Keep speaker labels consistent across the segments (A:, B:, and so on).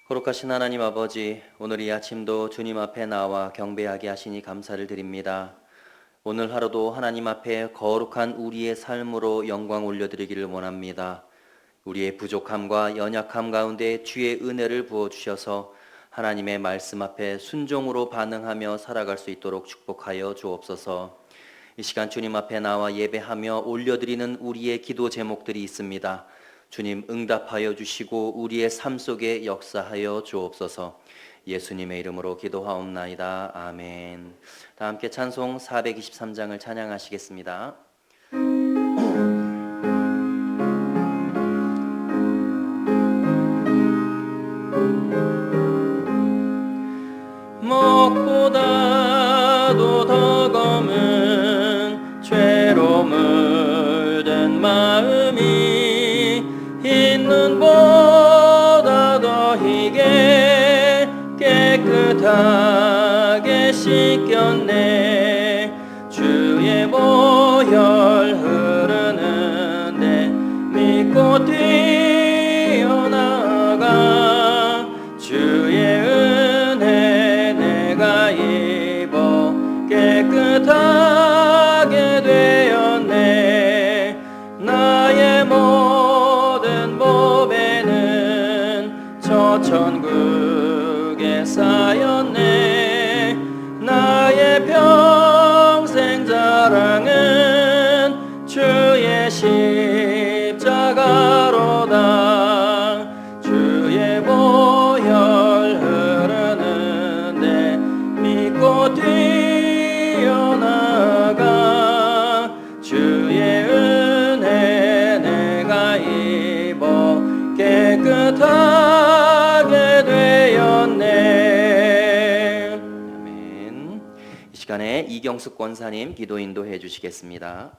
A: 거룩하신 하나님 아버지, 오늘 이 아침도 주님 앞에 나와 경배하게 하시니 감사를 드립니다. 오늘 하루도 하나님 앞에 거룩한 우리의 삶으로 영광 올려드리기를 원합니다. 우리의 부족함과 연약함 가운데 주의 은혜를 부어주셔서 하나님의 말씀 앞에 순종으로 반응하며 살아갈 수 있도록 축복하여 주옵소서. 이 시간 주님 앞에 나와 예배하며 올려드리는 우리의 기도 제목들이 있습니다. 주님 응답하여 주시고 우리의 삶 속에 역사하여 주옵소서. 예수님의 이름으로 기도하옵나이다. 아멘. 다 함께 찬송 423장을 찬양하시겠습니다. 무엇보다도 더 검은 죄로 물든 마음이 흰 눈보다 더 희게 깨끗하게 씻겼네. 주의 보혈 흐르는데 믿고 뛰어나가. 주의 은혜 내가 입어 깨끗하게 되었네. 나의 모든 보배는 저 천국에 쌓였네. 나의 평생 자랑은 주의 십자가로다. 주의 보혈 흐르는데 믿고 뛰어나가. 주의 은혜 내가 입어 깨끗하게 되었네. 아멘. 이 시간에 이경숙 권사님 기도 인도해 주시겠습니다.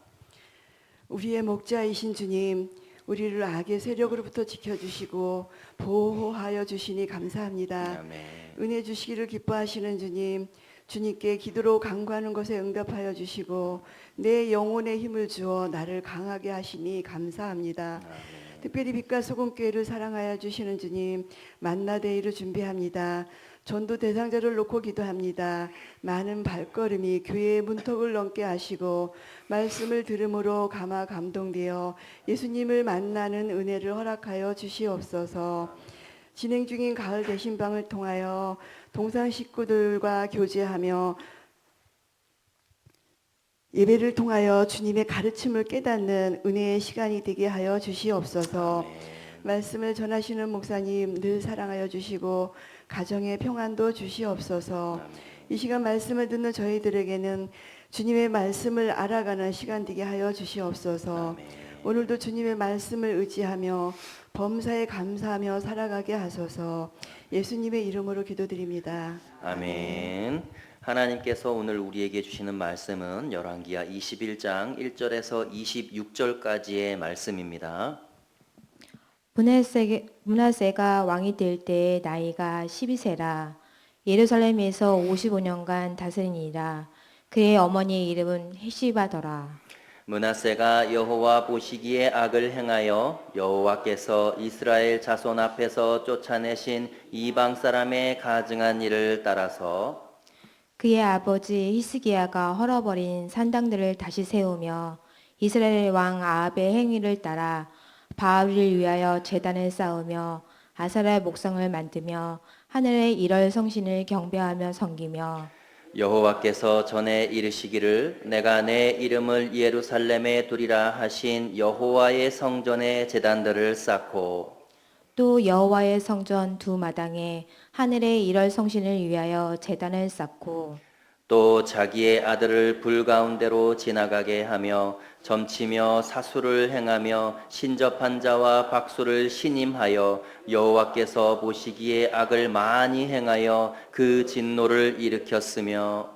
B: 우리의 목자이신 주님, 우리를 악의 세력으로부터 지켜주시고 보호하여 주시니 감사합니다.
A: 아멘.
B: 은혜 주시기를 기뻐하시는 주님, 주님께 기도로 간구하는 것에 응답하여 주시고 내 영혼에 힘을 주어 나를 강하게 하시니 감사합니다.
A: 아멘.
B: 특별히 빛과 소금교회를 사랑하여 주시는 주님, 만나데이를 준비합니다. 전도 대상자를 놓고 기도합니다. 많은 발걸음이 교회의 문턱을 넘게 하시고 말씀을 들음으로 감화 감동되어 예수님을 만나는 은혜를 허락하여 주시옵소서. 진행 중인 가을 대신방을 통하여 동상 식구들과 교제하며 예배를 통하여 주님의 가르침을 깨닫는 은혜의 시간이 되게 하여 주시옵소서. 말씀을 전하시는 목사님 늘 사랑하여 주시고 가정의 평안도 주시옵소서. 이 시간 말씀을 듣는 저희들에게는 주님의 말씀을 알아가는 시간 되게 하여 주시옵소서. 오늘도 주님의 말씀을 의지하며 범사에 감사하며 살아가게 하소서. 예수님의 이름으로 기도드립니다.
A: 아멘. 하나님께서 오늘 우리에게 주시는 말씀은 열왕기하 21장 1절에서 26절까지의 말씀입니다.
C: 므낫세가 왕이 될 때의 나이가 12세라. 예루살렘에서 55년간 다스리니라. 그의 어머니의 이름은 헤시바더라.
A: 므낫세가 여호와 보시기에 악을 행하여 여호와께서 이스라엘 자손 앞에서 쫓아내신 이방 사람의 가증한 일을 따라서
C: 그의 아버지 히스기야가 헐어버린 산당들을 다시 세우며 이스라엘 왕 아합의 행위를 따라 바알을 위하여 제단을 쌓으며 아사라 목상을 만들며 하늘의 일월 성신을 경배하며 섬기며
A: 여호와께서 전에 이르시기를 내가 내 이름을 예루살렘에 두리라 하신 여호와의 성전에 제단들을 쌓고
C: 또 여호와의 성전 두 마당에 하늘의 일월 성신을 위하여 제단을 쌓고
A: 또 자기의 아들을 불 가운데로 지나가게 하며 점치며 사수를 행하며 신접한 자와 박수를 신임하여 여호와께서 보시기에 악을 많이 행하여 그 진노를 일으켰으며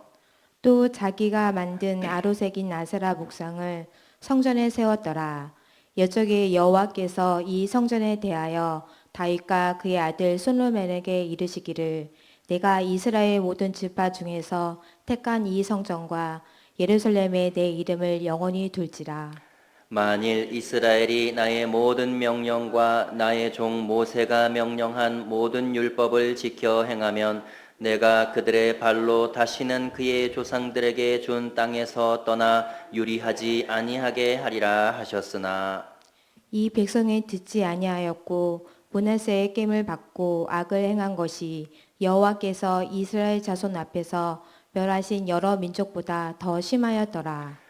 C: 또 자기가 만든 아로색인 아세라 목상을 성전에 세웠더라. 여쪽에 여호와께서 이 성전에 대하여 다윗과 그의 아들 솔로몬에게 이르시기를 내가 이스라엘 모든 지파 중에서 택한 이 성전과 예루살렘에 내 이름을 영원히 둘지라.
A: 만일 이스라엘이 나의 모든 명령과 나의 종 모세가 명령한 모든 율법을 지켜 행하면 내가 그들의 발로 다시는 그의 조상들에게 준 땅에서 떠나 유리하지 아니하게 하리라 하셨으나
C: 이 백성이 듣지 아니하였고 므낫세의 깸을 받고 악을 행한 것이 여호와께서 이스라엘 자손 앞에서 멸하신 여러 민족보다 더 심하였더라.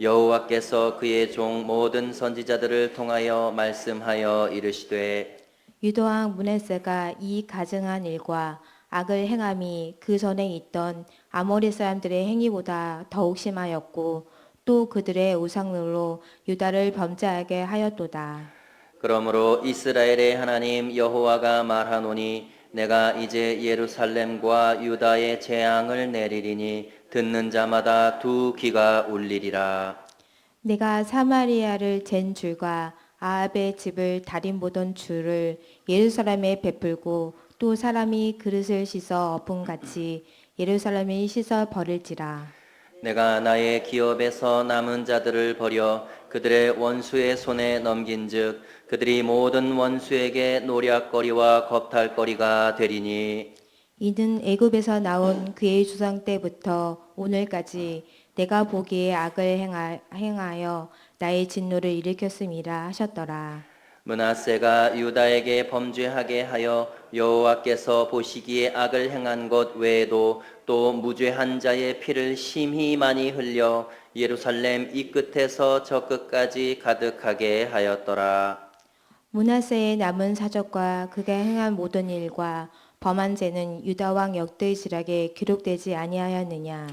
A: 여호와께서 그의 종 모든 선지자들을 통하여 말씀하여 이르시되
C: 유도왕 므낫세가 이 가증한 일과 악을 행함이 그 전에 있던 아모리 사람들의 행위보다 더욱 심하였고 또 그들의 우상으로 유다를 범죄하게 하였도다.
A: 그러므로 이스라엘의 하나님 여호와가 말하노니 내가 이제 예루살렘과 유다의 재앙을 내리리니 듣는 자마다 두 귀가 울리리라.
C: 내가 사마리아를 잰 줄과 아합의 집을 달인 보던 줄을 예루살렘에 베풀고 또 사람이 그릇을 씻어 엎음같이 예루살렘이 씻어 버릴지라.
A: 내가 나의 기업에서 남은 자들을 버려 그들의 원수의 손에 넘긴즉 그들이 모든 원수에게 노략거리와 겁탈거리가 되리니
C: 이는 애굽에서 나온 그의 조상 때부터 오늘까지 내가 보기에 악을 행하여 나의 진노를 일으켰음이라 하셨더라.
A: 므낫세가 유다에게 범죄하게 하여 여호와께서 보시기에 악을 행한 것 외에도 또 무죄한 자의 피를 심히 많이 흘려 예루살렘 이 끝에서 저 끝까지 가득하게 하였더라.
C: 므낫세의 남은 사적과 그가 행한 모든 일과 범한 죄는 유다 왕 역대지락에 기록되지 아니하였느냐.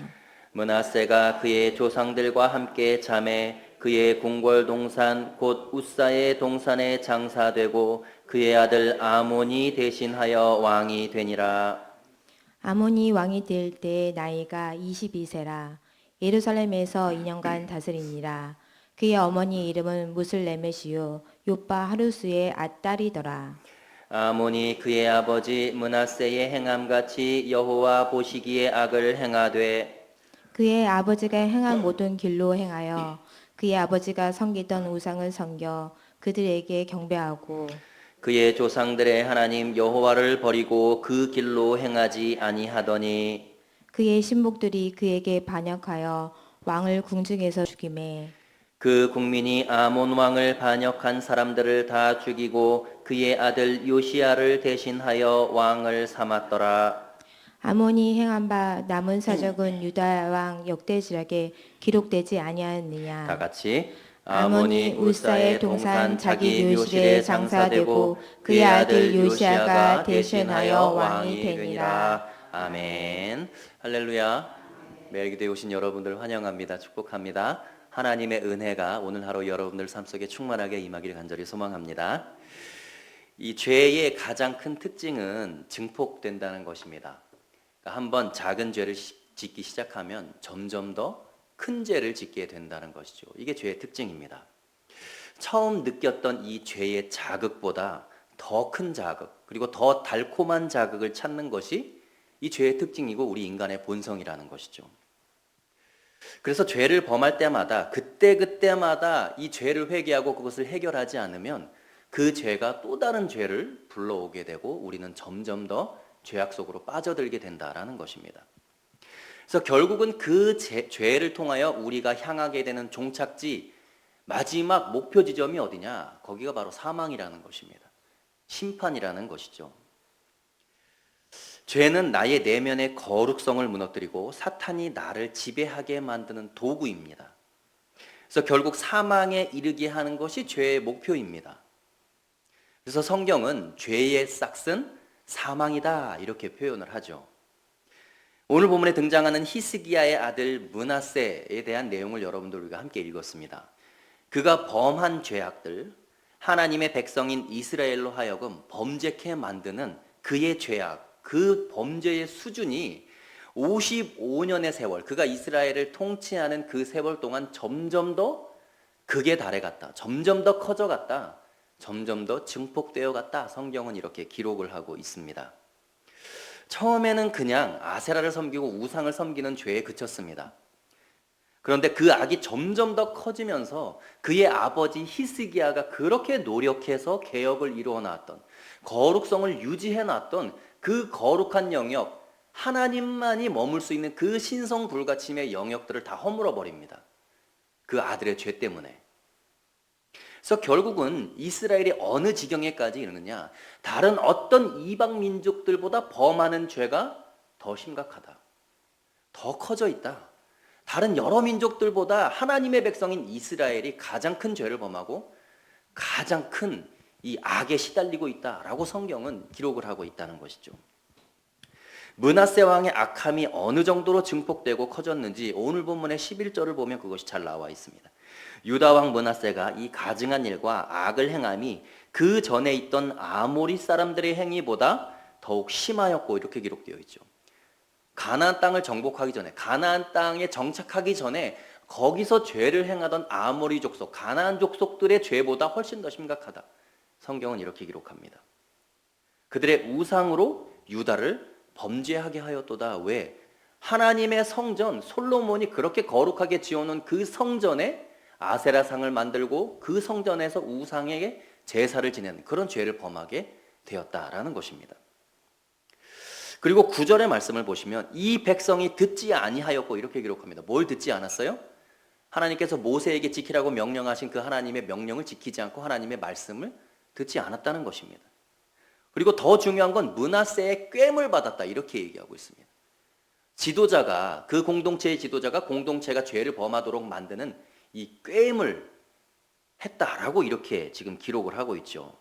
A: 므낫세가 그의 조상들과 함께 잠에 그의 궁궐 동산 곧 우사의 동산에 장사되고 그의 아들 아몬이 대신하여 왕이 되니라.
C: 아몬이 왕이 될 때 나이가 22세라. 예루살렘에서 2년간 다스리니라. 그의 어머니 이름은 무슬레메시요 요빠 하루스의 앗딸이더라.
A: 아몬이 그의 아버지 므낫세의 행함같이 여호와 보시기에 악을 행하되
C: 그의 아버지가 행한 모든 길로 행하여 그의 아버지가 섬기던 우상을 섬겨 그들에게 경배하고
A: 그의 조상들의 하나님 여호와를 버리고 그 길로 행하지 아니하더니
C: 그의 신복들이 그에게 반역하여 왕을 궁중에서 죽이매
A: 그 국민이 아몬 왕을 반역한 사람들을 다 죽이고 그의 아들 요시야를 대신하여 왕을 삼았더라.
C: 아몬이 행한 바 남은 사적은 유다 왕 역대지락에 기록되지
A: 다
C: 아니하였느냐.
A: 같이
C: 아몬이 울사의 동산 자기 묘실에 장사되고 그의 아들 요시아가 대신하여 왕이 되니라.
A: 아멘. 할렐루야. 매일기도에 오신 여러분들 환영합니다. 축복합니다. 하나님의 은혜가 오늘 하루 여러분들 삶 속에 충만하게 임하기를 간절히 소망합니다. 이 죄의 가장 큰 특징은 증폭된다는 것입니다. 그러니까 한번 작은 죄를 짓기 시작하면 점점 더 큰 죄를 짓게 된다는 것이죠. 이게 죄의 특징입니다. 처음 느꼈던 이 죄의 자극보다 더 큰 자극, 그리고 더 달콤한 자극을 찾는 것이 이 죄의 특징이고 우리 인간의 본성이라는 것이죠. 그래서 죄를 범할 때마다 그때마다 이 죄를 회개하고 그것을 해결하지 않으면 그 죄가 또 다른 죄를 불러오게 되고 우리는 점점 더 죄악 속으로 빠져들게 된다라는 것입니다. 그래서 결국은 그 죄를 통하여 우리가 향하게 되는 종착지, 마지막 목표 지점이 어디냐? 거기가 바로 사망이라는 것입니다. 심판이라는 것이죠. 죄는 나의 내면의 거룩성을 무너뜨리고 사탄이 나를 지배하게 만드는 도구입니다. 그래서 결국 사망에 이르게 하는 것이 죄의 목표입니다. 그래서 성경은 죄의 싹은 사망이다 이렇게 표현을 하죠. 오늘 본문에 등장하는 히스기야의 아들 므낫세에 대한 내용을 여러분들과 함께 읽었습니다. 그가 범한 죄악들, 하나님의 백성인 이스라엘로 하여금 범죄케 만드는 그의 죄악, 그 범죄의 수준이 55년의 세월, 그가 이스라엘을 통치하는 그 세월 동안 점점 더 극에 달해갔다. 점점 더 커져갔다. 점점 더 증폭되어 갔다. 성경은 이렇게 기록을 하고 있습니다. 처음에는 그냥 아세라를 섬기고 우상을 섬기는 죄에 그쳤습니다. 그런데 그 악이 점점 더 커지면서 그의 아버지 히스기야가 그렇게 노력해서 개혁을 이루어 놨던, 거룩성을 유지해 놨던 그 거룩한 영역, 하나님만이 머물 수 있는 그 신성 불가침의 영역들을 다 허물어 버립니다. 그 아들의 죄 때문에. 그래서 결국은 이스라엘이 어느 지경에까지 이르느냐, 다른 어떤 이방 민족들보다 범하는 죄가 더 심각하다, 더 커져 있다. 다른 여러 민족들보다 하나님의 백성인 이스라엘이 가장 큰 죄를 범하고 가장 큰 이 악에 시달리고 있다라고 성경은 기록을 하고 있다는 것이죠. 므낫세 왕의 악함이 어느 정도로 증폭되고 커졌는지 오늘 본문의 11절을 보면 그것이 잘 나와 있습니다. 유다 왕 므낫세가 이 가증한 일과 악을 행함이 그 전에 있던 아모리 사람들의 행위보다 더욱 심하였고, 이렇게 기록되어 있죠. 가나안 땅을 정복하기 전에, 가나안 땅에 정착하기 전에 거기서 죄를 행하던 아모리 족속, 가나안 족속들의 죄보다 훨씬 더 심각하다. 성경은 이렇게 기록합니다. 그들의 우상으로 유다를 범죄하게 하였도다. 왜? 하나님의 성전, 솔로몬이 그렇게 거룩하게 지어놓은 그 성전에 아세라상을 만들고 그 성전에서 우상에게 제사를 지내는 그런 죄를 범하게 되었다라는 것입니다. 그리고 9절의 말씀을 보시면 이 백성이 듣지 아니하였고, 이렇게 기록합니다. 뭘 듣지 않았어요? 하나님께서 모세에게 지키라고 명령하신 그 하나님의 명령을 지키지 않고 하나님의 말씀을 듣지 않았다는 것입니다. 그리고 더 중요한 건 므낫세의 꽹을 받았다, 이렇게 얘기하고 있습니다. 지도자가, 그 공동체의 지도자가 공동체가 죄를 범하도록 만드는 이 꽹을 했다라고 이렇게 지금 기록을 하고 있죠.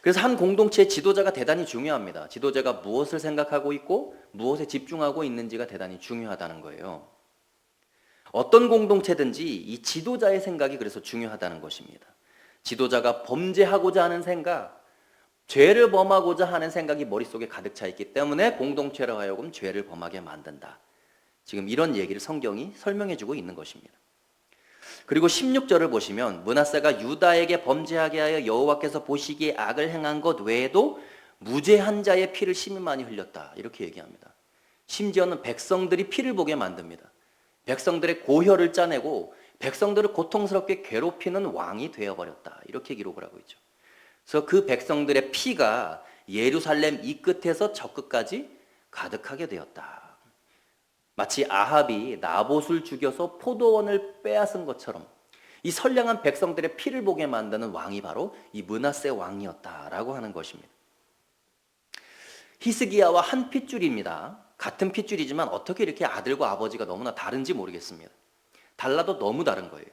A: 그래서 한 공동체의 지도자가 대단히 중요합니다. 지도자가 무엇을 생각하고 있고 무엇에 집중하고 있는지가 대단히 중요하다는 거예요. 어떤 공동체든지 이 지도자의 생각이 그래서 중요하다는 것입니다. 지도자가 범죄하고자 하는 생각, 죄를 범하고자 하는 생각이 머릿속에 가득 차 있기 때문에 공동체로 하여금 죄를 범하게 만든다. 지금 이런 얘기를 성경이 설명해 주고 있는 것입니다. 그리고 16절을 보시면 므낫세가 유다에게 범죄하게 하여 여호와께서 보시기에 악을 행한 것 외에도 무죄한 자의 피를 심히 많이 흘렸다, 이렇게 얘기합니다. 심지어는 백성들이 피를 보게 만듭니다. 백성들의 고혈을 짜내고 백성들을 고통스럽게 괴롭히는 왕이 되어버렸다, 이렇게 기록을 하고 있죠. 그래서 그 백성들의 피가 예루살렘 이 끝에서 저 끝까지 가득하게 되었다. 마치 아합이 나봇을 죽여서 포도원을 빼앗은 것처럼 이 선량한 백성들의 피를 보게 만드는 왕이 바로 이 므낫세 왕이었다라고 하는 것입니다. 히스기야와 한 핏줄입니다. 같은 핏줄이지만 어떻게 이렇게 아들과 아버지가 너무나 다른지 모르겠습니다. 달라도 너무 다른 거예요.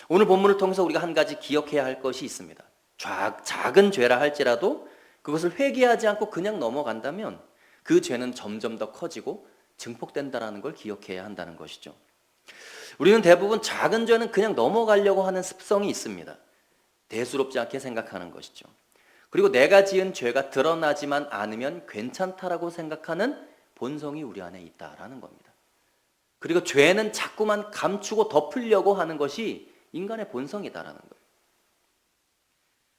A: 오늘 본문을 통해서 우리가 한 가지 기억해야 할 것이 있습니다. 작은 죄라 할지라도 그것을 회개하지 않고 그냥 넘어간다면 그 죄는 점점 더 커지고 증폭된다는 걸 기억해야 한다는 것이죠. 우리는 대부분 작은 죄는 그냥 넘어가려고 하는 습성이 있습니다. 대수롭지 않게 생각하는 것이죠. 그리고 내가 지은 죄가 드러나지만 않으면 괜찮다라고 생각하는 본성이 우리 안에 있다라는 겁니다. 그리고 죄는 자꾸만 감추고 덮으려고 하는 것이 인간의 본성이다라는 거예요.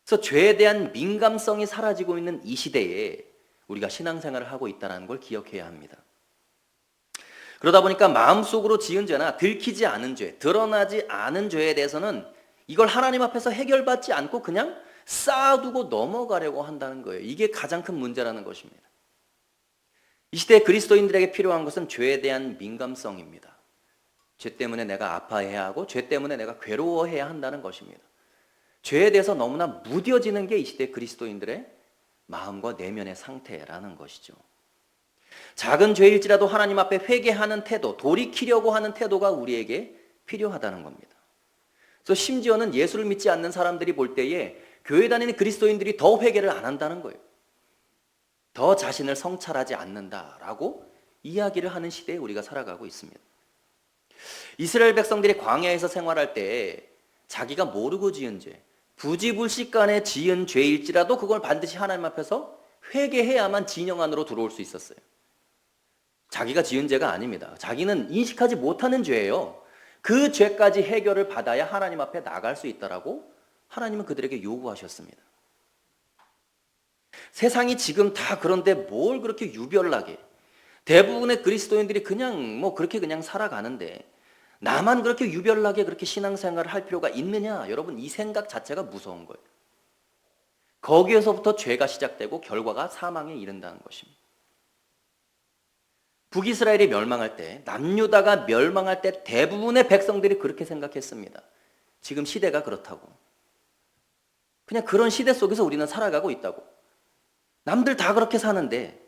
A: 그래서 죄에 대한 민감성이 사라지고 있는 이 시대에 우리가 신앙생활을 하고 있다는 걸 기억해야 합니다. 그러다 보니까 마음속으로 지은 죄나 들키지 않은 죄, 드러나지 않은 죄에 대해서는 이걸 하나님 앞에서 해결받지 않고 그냥 쌓아두고 넘어가려고 한다는 거예요. 이게 가장 큰 문제라는 것입니다. 이 시대 그리스도인들에게 필요한 것은 죄에 대한 민감성입니다. 죄 때문에 내가 아파해야 하고 죄 때문에 내가 괴로워해야 한다는 것입니다. 죄에 대해서 너무나 무뎌지는 게 이 시대 그리스도인들의 마음과 내면의 상태라는 것이죠. 작은 죄일지라도 하나님 앞에 회개하는 태도, 돌이키려고 하는 태도가 우리에게 필요하다는 겁니다. 그래서 심지어는 예수를 믿지 않는 사람들이 볼 때에 교회 다니는 그리스도인들이 더 회개를 안 한다는 거예요. 더 자신을 성찰하지 않는다라고 이야기를 하는 시대에 우리가 살아가고 있습니다. 이스라엘 백성들이 광야에서 생활할 때 자기가 모르고 지은 죄, 부지불식간에 지은 죄일지라도 그걸 반드시 하나님 앞에서 회개해야만 진영 안으로 들어올 수 있었어요. 자기가 지은 죄가 아닙니다. 자기는 인식하지 못하는 죄예요. 그 죄까지 해결을 받아야 하나님 앞에 나갈 수 있다라고 하나님은 그들에게 요구하셨습니다. 세상이 지금 다 그런데 뭘 그렇게 유별나게, 대부분의 그리스도인들이 그냥 그렇게 그냥 살아가는데 나만 그렇게 유별나게 그렇게 신앙생활을 할 필요가 있느냐? 여러분, 이 생각 자체가 무서운 거예요. 거기에서부터 죄가 시작되고 결과가 사망에 이른다는 것입니다. 북이스라엘이 멸망할 때, 남유다가 멸망할 때 대부분의 백성들이 그렇게 생각했습니다. 지금 시대가 그렇다고. 그냥 그런 시대 속에서 우리는 살아가고 있다고. 남들 다 그렇게 사는데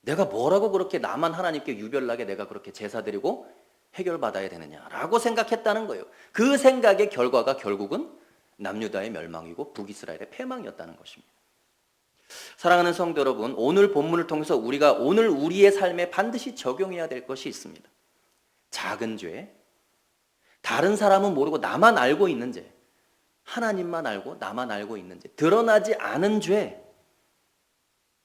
A: 내가 뭐라고 그렇게 나만 하나님께 유별나게 내가 그렇게 제사 드리고 해결받아야 되느냐라고 생각했다는 거예요. 그 생각의 결과가 결국은 남유다의 멸망이고 북이스라엘의 패망이었다는 것입니다. 사랑하는 성도 여러분, 오늘 본문을 통해서 우리가 오늘 우리의 삶에 반드시 적용해야 될 것이 있습니다. 작은 죄, 다른 사람은 모르고 나만 알고 있는 죄, 하나님만 알고 나만 알고 있는 죄, 드러나지 않은 죄,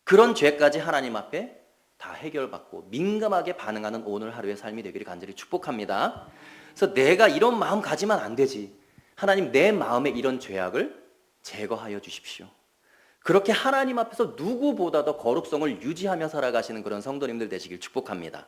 A: 그런 죄까지 하나님 앞에 다 해결받고 민감하게 반응하는 오늘 하루의 삶이 되기를 간절히 축복합니다. 그래서 내가 이런 마음 가지면 안 되지. 하나님, 내 마음에 이런 죄악을 제거하여 주십시오. 그렇게 하나님 앞에서 누구보다 더 거룩성을 유지하며 살아가시는 그런 성도님들 되시길 축복합니다.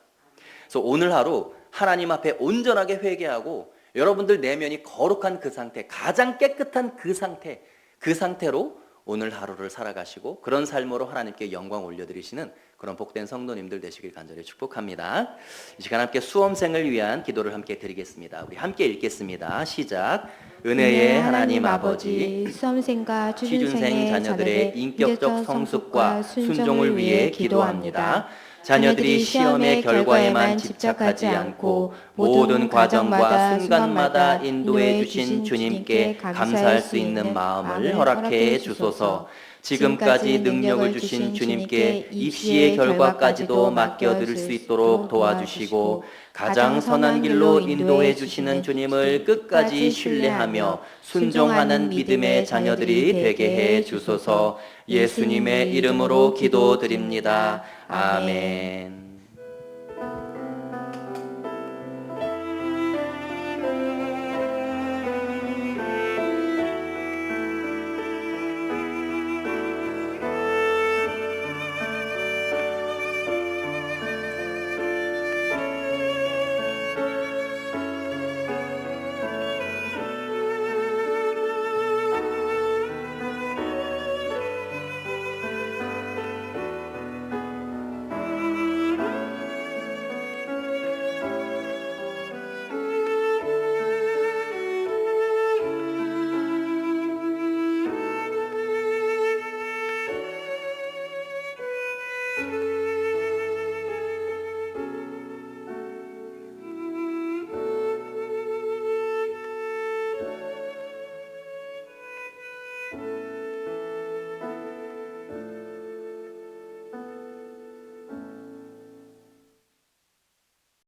A: 그래서 오늘 하루 하나님 앞에 온전하게 회개하고 여러분들 내면이 거룩한 그 상태, 가장 깨끗한 그 상태로 오늘 하루를 살아가시고 그런 삶으로 하나님께 영광 올려드리시는 그런 복된 성도님들 되시길 간절히 축복합니다. 이 시간 함께 수험생을 위한 기도를 함께 드리겠습니다. 우리 함께 읽겠습니다. 시작. 은혜의 하나님 아버지,
C: 수험생과
A: 취준생
C: 취준생의
A: 자녀들의 인격적 성숙과 순종을 위해 기도합니다. 자녀들이 시험의 결과에만 집착하지 않고 모든 과정과 순간마다 인도해 주신 주님께 감사할 수 있는 마음을 허락해 주소서. 지금까지 능력을 주신 주님께 입시의 결과까지도 맡겨드릴 수 있도록 도와주시고 가장 선한 길로 인도해 주시는 주님을 끝까지 신뢰하며 순종하는 믿음의 자녀들이 되게 해 주소서. 예수님의 이름으로 기도드립니다. 아멘.